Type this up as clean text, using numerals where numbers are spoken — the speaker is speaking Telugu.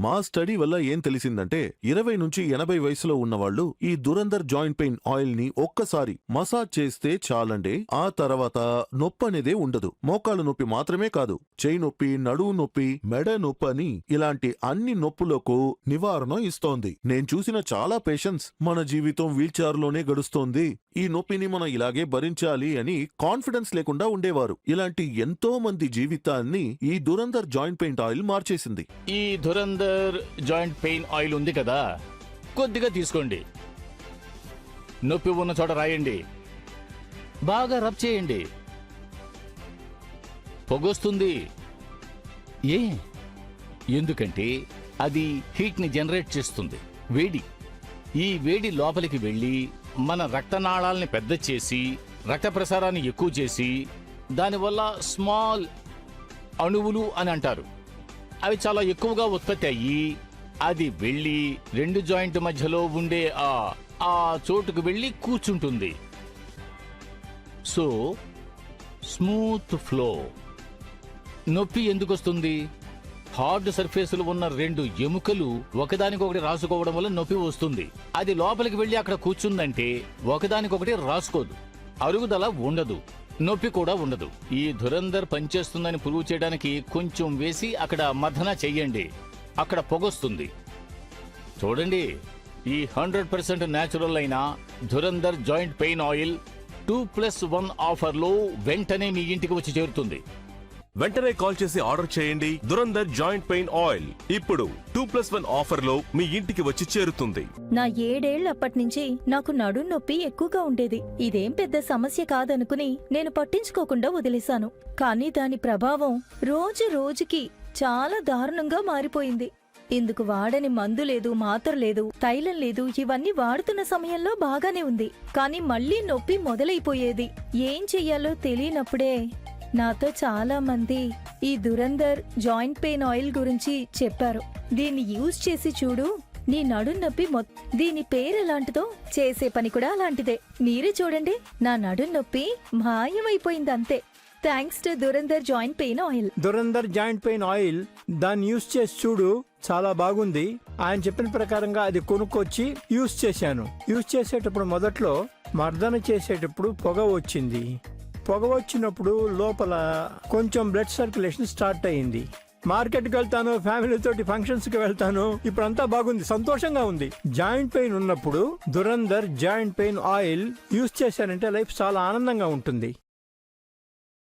మా స్టడీ వల్ల ఏం తెలిసిందంటే 20 నుంచి 80 వయసులో ఉన్నవాళ్లు ఈ దురందర్ జాయింట్ పెయిన్ ఆయిల్ ని ఒక్కసారి మసాజ్ చేస్తే చాలండే, ఆ తర్వాత నొప్పనేదే ఉండదు. మోకాలు నొప్పి మాత్రమే కాదు, చేయి నొప్పి, నడువు నొప్పి, మెడ నొప్పి అని ఇలాంటి అన్ని నొప్పులకు నివారణ ఇస్తోంది. నేను చూసిన చాలా పేషెంట్స్ మన జీవితం వీల్చైర్ లోనే గడుస్తోంది, ఈ నొప్పిని మనం ఇలాగే భరించాలి అని కాన్ఫిడెన్స్ లేకుండా ఉండేవారు. ఇలాంటి ఎంతో మంది జీవితాన్ని ఈ దురందర్ జాయింట్ పెయిన్ ఆయిల్ మార్చేసింది. ఈ దురందర్ జాయింట్ పెయిన్ ఆయిల్ ఉంది కదా, కొద్దిగా తీసుకోండి. నొప్పి ఉన్న చోట రాయండి, బాగా రబ్ చేయండి. పొగొస్తుంది. ఎందుకంటే అది హీట్ ని జనరేట్ చేస్తుంది, వేడి. ఈ వేడి లోపలికి వెళ్లి మన రక్తనాళాలని పెద్ద చేసి రక్త ప్రసారాన్ని ఎక్కువ చేసి దానివల్ల స్మాల్ అణువులు అని అంటారు, అవి చాలా ఎక్కువగా ఉత్పత్తి అయ్యి అది వెళ్ళి రెండు జాయింట్ మధ్యలో ఉండే ఆ చోటుకు వెళ్ళి కూర్చుంటుంది. So smooth flow. నొప్పి ఎందుకు వస్తుంది? హార్డ్ సర్ఫేసులు ఉన్న రెండు ఎముకలు ఒకదానికొకటి రాసుకోవడం వల్ల నొప్పి వస్తుంది. అది లోపలికి వెళ్ళి అక్కడ కూర్చుందంటే ఒకదానికొకటి రాసుకోదు, అరుగుదల ఉండదు, నొప్పి కూడా ఉండదు. ఈ దురందర్ పనిచేస్తుందని ప్రూవ్ చేయడానికి కొంచెం వేసి అక్కడ మర్దన చెయ్యండి, అక్కడ పొగొస్తుంది. చూడండి, ఈ 100% న్యాచురల్ అయిన దురందర్ జాయింట్ పెయిన్ ఆయిల్ 2+1 ఆఫర్లో వెంటనే మీ ఇంటికి వచ్చి చేరుతుంది. వెంటనే కాల్ చేసి ఆర్డర్ చేయండి. దురందర్ జాయింట్ పెయిన్ ఆయిల్ ఇప్పుడు 2+1 ఆఫర్ లో మీ ఇంటికి వచ్చి చేరుతుంది. నా 7 ఏళ్లప్పటి నుంచి నాకు నడుం నొప్పి ఎక్కువగా ఉండేది. ఇదేం పెద్ద సమస్య కాదనుకుని నేను పట్టించుకోకుండా వదిలేశాను. కానీ దాని ప్రభావం రోజు రోజుకి చాలా దారుణంగా మారిపోయింది. ఇందుకు వాడని మందు లేదు, మాత్ర లేదు, తైలం లేదు. ఇవన్నీ వాడుతున్న సమయంలో బాగానే ఉంది, కానీ మళ్లీ నొప్పి మొదలైపోయేది. ఏం చెయ్యాలో తెలియనప్పుడే నాతో చాలా మంది ఈ దురందర్ జాయింట్ పెయిన్ ఆయిల్ గురించి చెప్పారు. దీన్ని యూజ్ చేసి చూడు, నీ నడుం నొప్పి దీని పేరెలాంటిదో చేసే పని కూడా అలాంటిదే. మీరే చూడండి, నా నడుం నొప్పి మాయమైపోయింది అంతే, thanks to Dhurandhar joint pain oil. Dhurandhar joint pain oil దాన్ని యూజ్ చేసి చూడు, చాలా బాగుంది. ఆయన చెప్పిన ప్రకారంగా అది కొనుక్కొచ్చి యూజ్ చేశాను. యూజ్ చేసేటప్పుడు మొదట్లో మర్దన చేసేటప్పుడు పొగ వచ్చింది. పొగ వచ్చినప్పుడు లోపల కొంచెం బ్లడ్ సర్క్యులేషన్ స్టార్ట్ అయింది. మార్కెట్కి వెళ్తాను, ఫ్యామిలీతోటి ఫంక్షన్స్ కి వెళ్తాను, ఇప్పుడు అంతా బాగుంది, సంతోషంగా ఉంది. జాయింట్ పెయిన్ ఉన్నప్పుడు Dhurandhar joint pain oil use చేశానంటే లైఫ్ చాలా ఆనందంగా ఉంటుంది.